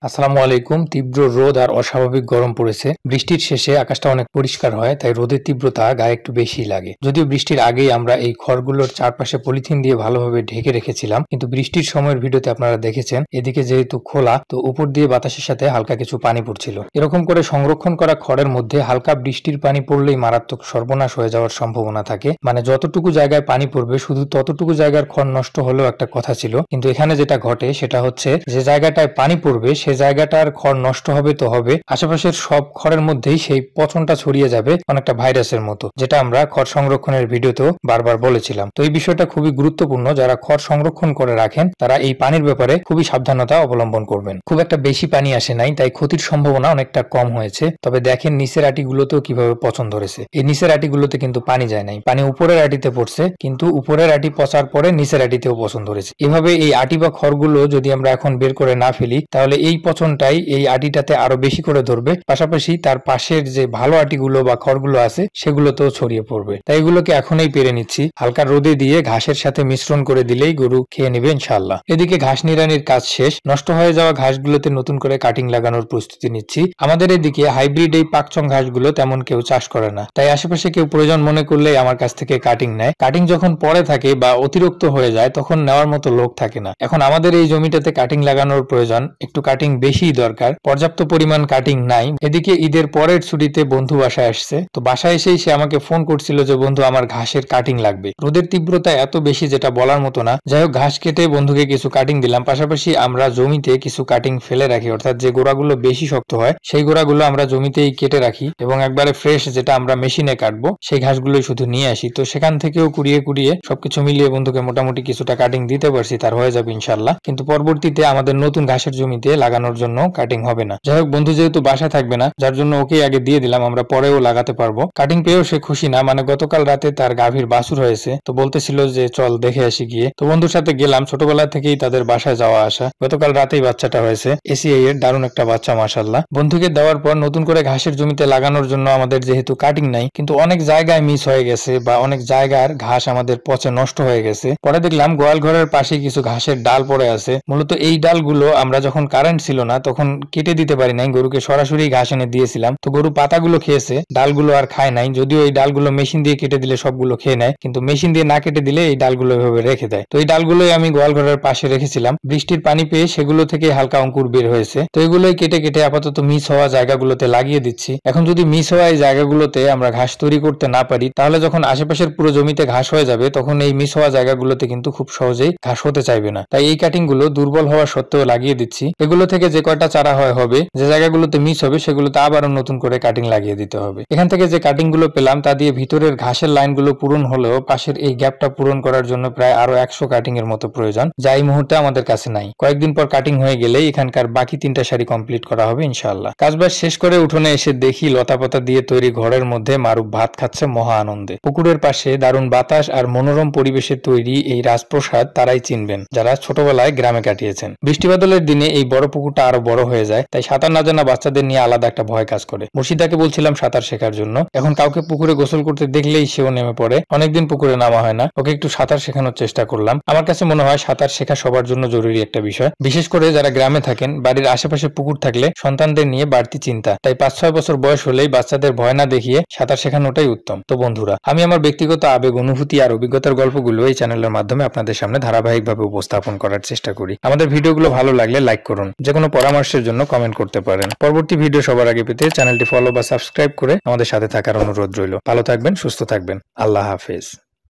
আসসালামু আলাইকুম। তীব্র রোদ আর অস্বাভাবিক গরম পড়েছে। বৃষ্টির শেষে আকাশটা অনেক পরিষ্কার হয়, তাই রোদের তীব্রতা গায়ে একটু বেশিই লাগে। যদিও বৃষ্টির আগেই আমরা এই খড়গুলোর চারপাশে পলিথিন দিয়ে ভালোভাবে ঢেকে রেখেছিলাম, কিন্তু বৃষ্টির সময়ের ভিডিওতে আপনারা দেখেছেন এদিকে যেহেতু খোলা, তো উপর দিয়ে বাতাসের সাথে হালকা কিছু পানি পড়ছিল। এরকম করে সংরক্ষণ করা খড়ের মধ্যে হালকা বৃষ্টির পানি পড়লেই মারাত্মক সর্বনাশ হয়ে যাওয়ার সম্ভাবনা থাকে। মানে যতটুকু জায়গায় পানি পড়বে শুধু ততটুকু জায়গার খড় নষ্ট হলেও একটা কথা ছিল, কিন্তু এখানে যেটা ঘটে সেটা হচ্ছে যে জায়গাটায় পানি পড়বে সে জায়গাটার খড় নষ্ট হবে তো হবে, আশেপাশের সব খড়ের মধ্যেই সেই পচনটা ছড়িয়ে যাবে অনেকটা ভাইরাসের মতো, যেটা আমরা খড় সংরক্ষণের ভিডিওতেও বারবার বলেছিলাম। তো এই বিষয়টা খুবই গুরুত্বপূর্ণ। যারা খড় সংরক্ষণ করে রাখেন তারা এই পানির ব্যাপারে খুবই সাবধানতা অবলম্বন করবেন। খুব একটা বেশি পানি আসে নাই, তাই ক্ষতির সম্ভাবনা অনেকটা কম হয়েছে। তবে দেখেন নিচের আটিগুলোতেও কিভাবে পচন ধরেছে। এই নিচের আটিগুলোতে কিন্তু পানি যায় নাই, পানি উপরের আটিতে পড়ছে, কিন্তু উপরের আটি পচার পরে নিচের আটিতেও পচন ধরেছে। এভাবে এই আটি বা খড়গুলো যদি আমরা এখন বের করে না ফেলি, তাহলে এই পচনটাই এই আটিটাতে আরো বেশি করে ধরবে, পাশাপাশি তার পাশের যে ভালো আটিগুলো বা খড়গুলো আছে সেগুলোতেও ছড়িয়ে পড়বে। তাই এগুলোকে এখনই পেরে নিচ্ছি, হালকা রোদে দিয়ে ঘাসের সাথে মিশ্রণ করে দিলেই গরু খেয়ে নেবে ইনশাআল্লাহ। এদিকে ঘাস নিড়ানির কাজ শেষ। নষ্ট হয়ে যাওয়া ঘাসগুলোতে নতুন করে কাটিং লাগানোর প্রস্তুতি নিচ্ছি। আমাদের এদিকে হাইব্রিড এই পাকচং ঘাসগুলো তেমন কেউ চাষ করে না, তাই আশেপাশে কেউ প্রয়োজন মনে করলেই আমার কাছ থেকে কাটিং নেয়। কাটিং যখন পরে থাকে বা অতিরিক্ত হয়ে যায় তখন নেওয়ার মতো লোক থাকে না। এখন আমাদের এই জমিটাতে কাটিং লাগানোর প্রয়োজন, একটু কাটিং বেশি দরকার, পর্যাপ্ত পরিমাণ কাটিং নাই। এদিকে ঈদের পরের ছুটিতে বন্ধু বাসায় আসছে, তো বাসায় এসেই সে আমাকে ফোন করছিল যে বন্ধু আমার ঘাসের কাটিং লাগবে। রোদের তীব্রতা এত বেশি যেটা বলার মতো না। যাই হোক, ঘাস কেটে বন্ধুকে কিছু কাটিং দিলাম। পাশাপাশি আমরা জমিতে কিছু কাটিং ফেলে রাখি, অর্থাৎ যে গোড়াগুলো বেশি শক্ত হয় সেই গোড়াগুলো আমরা জমিতেই কেটে রাখি এবং একবারে ফ্রেশ যেটা আমরা মেশিনে কাটবো সেই ঘাসগুলোই শুধু নিয়ে আসি। তো সেখান থেকেও কুড়িয়ে কুড়িয়ে সবকিছু মিলিয়ে বন্ধুকে মোটামুটি কিছুটা কাটিং দিতে পারছি, তার হয়ে যাবে ইনশাল্লাহ। কিন্তু পরবর্তীতে আমাদের নতুন ঘাসের জমিতে লাগানোর জন্য কাটিং হবে না। যাই হোক, বন্ধু যেহেতু বাসা থাকবে না, যার জন্য ওকে আগে দিয়ে দিলাম, আমরা পরেও লাগাতে পারবো। কাটিং পেয়েও সে খুশি না, মানে গতকাল রাতে তার গাভীর বাছুর হয়েছে, তো বলতেছিল যে চল দেখে আসি গিয়ে। তো বন্ধুর সাথে গেলাম, ছোটবেলা থেকেই তাদের বাসায় যাওয়া আসা। গতকাল রাতেই বাচ্চাটা হয়েছে, এসিআই এর দারুণ একটা বাচ্চা মাশাআল্লাহ। বন্ধুকে দেওয়ার পর নতুন করে ঘাসের জমিতে লাগানোর জন্য আমাদের যেহেতু কাটিং নাই, কিন্তু অনেক জায়গায় মিস হয়ে গেছে বা অনেক জায়গার ঘাস আমাদের পচে নষ্ট হয়ে গেছে। পরে দেখলাম গোয়াল ঘরের পাশে কিছু ঘাসের ডাল পড়ে আছে। মূলত এই ডালগুলো আমরা যখন কারেন্ট ছিল না তখন কেটে দিতে পারি নাই, গরুকে সরাসরি ঘাস এনে দিয়েছিলাম। তো গরু পাতাগুলো খেয়েছে, ডালগুলো আর খায় নাই। যদিও এই ডালগুলো মেশিন দিয়ে কেটে দিলে সবগুলো খেয়ে নেয়, কিন্তু মেশিন দিয়ে না কেটে দিলে এই ডালগুলো এভাবে রেখে দেয়। তো এই ডালগুলোই আমি গোয়াল ঘরের পাশে রেখেছিলাম। বৃষ্টির পানি পেয়ে সেগুলো থেকে হালকা অঙ্কুর বের হয়েছে, তো এগুলোই কেটে কেটে আপাতত মিস হওয়া জায়গাগুলোতে লাগিয়ে দিচ্ছি। এখন যদি মিস হওয়া এই জায়গাগুলোতে আমরা ঘাস তৈরি করতে না পারি, তাহলে যখন আশেপাশের পুরো জমিতে ঘাস হয়ে যাবে তখন এই মিস হওয়া জায়গাগুলোতে কিন্তু খুব সহজেই ঘাস হতে চাইবে না। তাই এই কাটিং গুলো দুর্বল হওয়া সত্ত্বেও লাগিয়ে দিচ্ছি। এগুলো থেকে যে কয়টা চারা হবে, যে জায়গাগুলোতে মিস হবে সেগুলোতে আবারও নতুন করে কাটিং লাগিয়ে দিতে হবে। এখান থেকে যে কাটিং গুলো পেলাম তা দিয়ে ভিতরের ঘাসের লাইনগুলো পূরণ হলেও পাশের এই গ্যাপটা পূরণ করার জন্য প্রায় আরো 100 কাটিং এর মতো প্রয়োজন, যা এই মুহূর্তে আমাদের কাছে নাই। কয়েকদিন পর কাটিং হয়ে গেলেই এখানকার বাকি 3টা সারি কমপ্লিট করা হবে ইনশাআল্লাহ। কাজবাজ শেষ করে উঠোনে এসে দেখি লতাপাতা দিয়ে তৈরি ঘরের মধ্যে মারুফ ভাত খাচ্ছে মহা আনন্দে। পুকুরের পাশে দারুণ বাতাস আর মনোরম পরিবেশে তৈরি এই রাজপ্রসাদ তারাই চিনবেন যারা ছোটবেলায় গ্রামে কাটিয়েছেন। বৃষ্টি বাদলের দিনে এই বড় পুকুরটা আরো বড় হয়ে যায়, তাই সাঁতার না জানা বাচ্চাদের নিয়ে আলাদা একটা ভয় কাজ করে। মুর্শিদাকে বলছিলাম সাঁতার শেখার জন্য, এখন কাউকে পুকুরে গোসল করতে দেখলেই সেও নেমে পড়ে। অনেকদিন পুকুরে নামা হয় না, ওকে একটু সাঁতার শেখানোর চেষ্টা করলাম। আমার কাছে মনে হয় সাঁতার শেখা সবার জন্য জরুরি একটা বিষয়, বিশেষ করে যারা গ্রামে থাকেন। বাড়ির আশেপাশে পুকুর থাকলে সন্তানদের নিয়ে বাড়তি চিন্তা, তাই 5-6 বছর বয়স হলেই বাচ্চাদের ভয় না দেখিয়ে সাঁতার শেখানোটাই উত্তম। তো বন্ধুরা, আমি আমার ব্যক্তিগত আবেগ, অনুভূতি আর অভিজ্ঞতার গল্পগুলো এই চ্যানেলের মাধ্যমে আপনাদের সামনে ধারাবাহিকভাবে উপস্থাপন করার চেষ্টা করি। আমাদের ভিডিওগুলো ভালো লাগলে লাইক করুন, যে কোনো পরামর্শের জন্য কমেন্ট করতে পারেন। পরবর্তী ভিডিও সবার আগে পেতে চ্যানেলটি ফলো বা সাবস্ক্রাইব করে আমাদের সাথে থাকার অনুরোধ রইল। ভালো থাকবেন, সুস্থ থাকবেন। আল্লাহ হাফেজ।